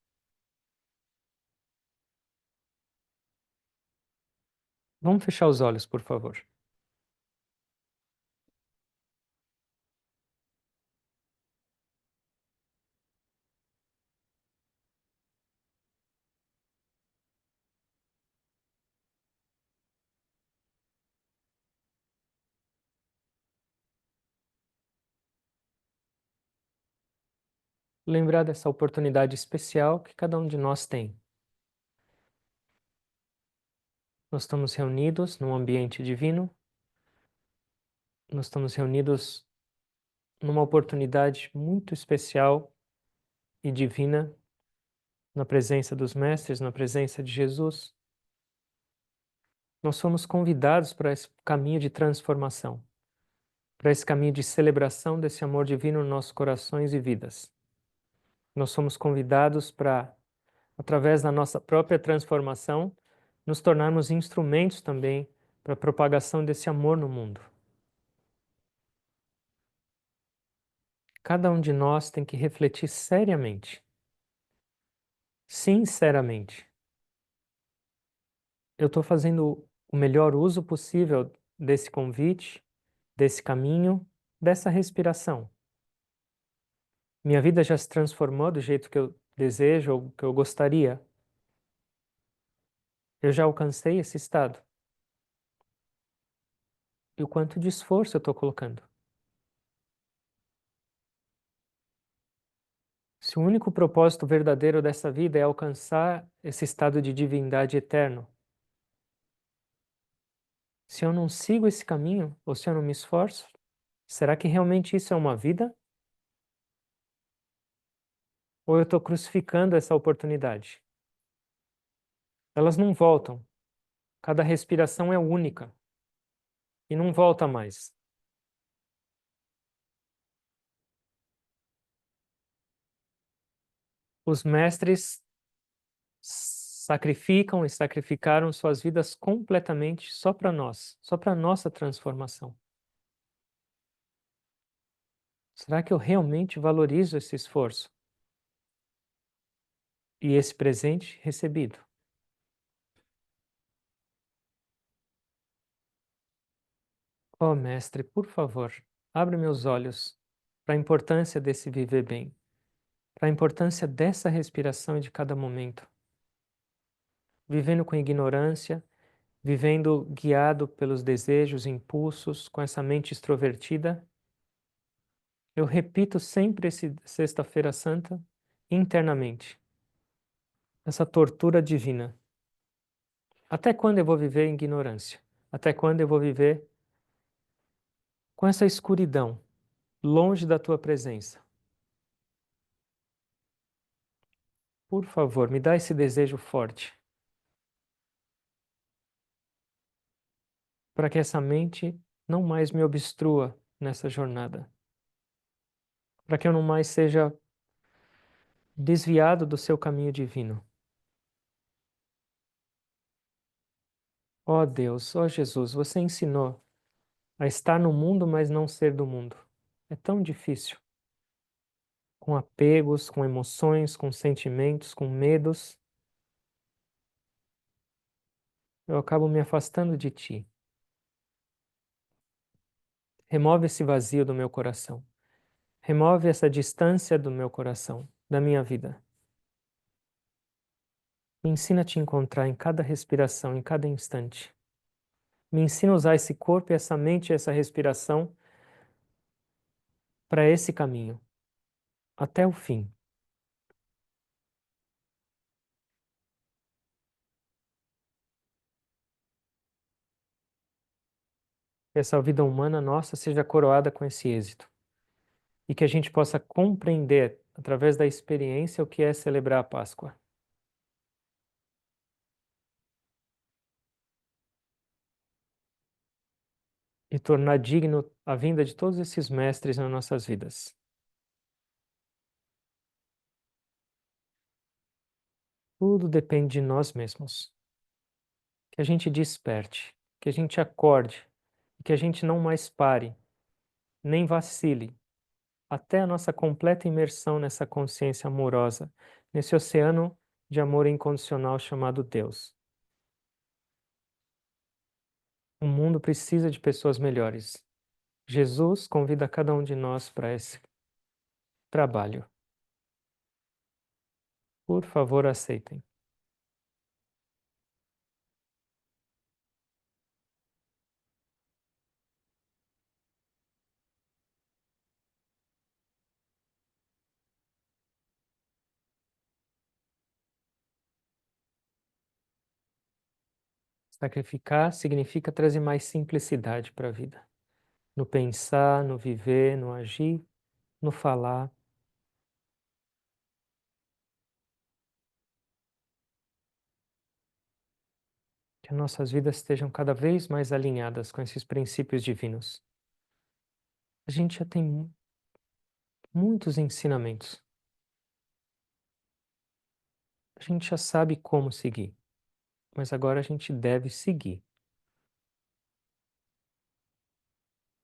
Vamos fechar os olhos, por favor. Lembrar dessa oportunidade especial que cada um de nós tem. Nós estamos reunidos num ambiente divino, nós estamos reunidos numa oportunidade muito especial e divina, na presença dos mestres, na presença de Jesus. Nós somos convidados para esse caminho de transformação, para esse caminho de celebração desse amor divino nos nossos corações e vidas. Nós somos convidados para, através da nossa própria transformação, nos tornarmos instrumentos também para a propagação desse amor no mundo. Cada um de nós tem que refletir seriamente, sinceramente. Eu estou fazendo o melhor uso possível desse convite, desse caminho, dessa respiração. Minha vida já se transformou do jeito que eu desejo ou que eu gostaria. Eu já alcancei esse estado. E o quanto de esforço eu estou colocando. Se o único propósito verdadeiro dessa vida é alcançar esse estado de divindade eterno, se eu não sigo esse caminho, ou se eu não me esforço, será que realmente isso é uma vida? Ou eu estou crucificando essa oportunidade? Elas não voltam. Cada respiração é única e não volta mais. Os mestres sacrificam e sacrificaram suas vidas completamente só para nós, só para nossa transformação. Será que eu realmente valorizo esse esforço e esse presente recebido? Ó Mestre, por favor, abre meus olhos para a importância desse viver bem, para a importância dessa respiração e de cada momento. Vivendo com ignorância, vivendo guiado pelos desejos e impulsos, com essa mente extrovertida, eu repito sempre esse Sexta-feira Santa internamente, essa tortura divina. Até quando eu vou viver em ignorância? Até quando eu vou viver com essa escuridão, longe da tua presença? Por favor, me dá esse desejo forte, para que essa mente não mais me obstrua nessa jornada, para que eu não mais seja desviado do seu caminho divino. Ó Deus, ó Jesus, você ensinou a estar no mundo, mas não ser do mundo. É tão difícil, com apegos, com emoções, com sentimentos, com medos. Eu acabo me afastando de ti. Remove esse vazio do meu coração. Remove essa distância do meu coração, da minha vida. Me ensina a te encontrar em cada respiração, em cada instante. Me ensina a usar esse corpo, essa mente, essa respiração para esse caminho, até o fim. Que essa vida humana nossa seja coroada com esse êxito. E que a gente possa compreender, através da experiência, o que é celebrar a Páscoa. E tornar digno a vinda de todos esses mestres nas nossas vidas. Tudo depende de nós mesmos. Que a gente desperte, que a gente acorde, e que a gente não mais pare, nem vacile, até a nossa completa imersão nessa consciência amorosa, nesse oceano de amor incondicional chamado Deus. O mundo precisa de pessoas melhores. Jesus convida cada um de nós para esse trabalho. Por favor, aceitem. Sacrificar significa trazer mais simplicidade para a vida. No pensar, no viver, no agir, no falar. Que nossas vidas estejam cada vez mais alinhadas com esses princípios divinos. A gente já tem muitos ensinamentos. A gente já sabe como seguir, mas agora a gente deve seguir.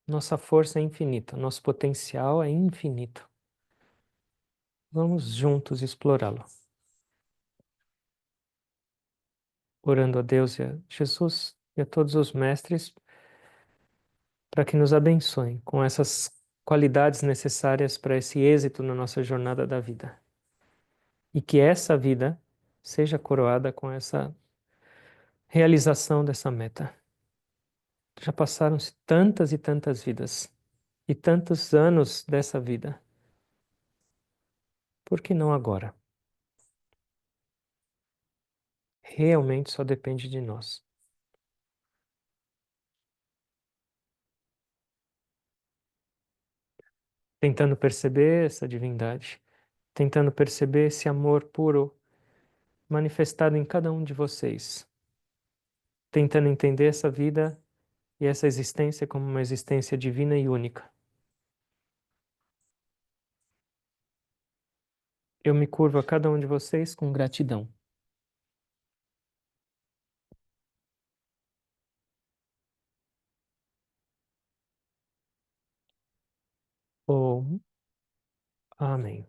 Nossa força é infinita, nosso potencial é infinito. Vamos juntos explorá-lo. Orando a Deus e a Jesus e a todos os mestres para que nos abençoem com essas qualidades necessárias para esse êxito na nossa jornada da vida. E que essa vida seja coroada com essa realização dessa meta. Já passaram-se tantas e tantas vidas e tantos anos dessa vida. Por que não agora? Realmente só depende de nós. Tentando perceber essa divindade, tentando perceber esse amor puro manifestado em cada um de vocês, tentando entender essa vida e essa existência como uma existência divina e única. Eu me curvo a cada um de vocês com gratidão. Oh, amém.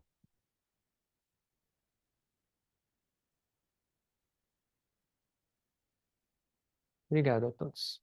Obrigado a todos.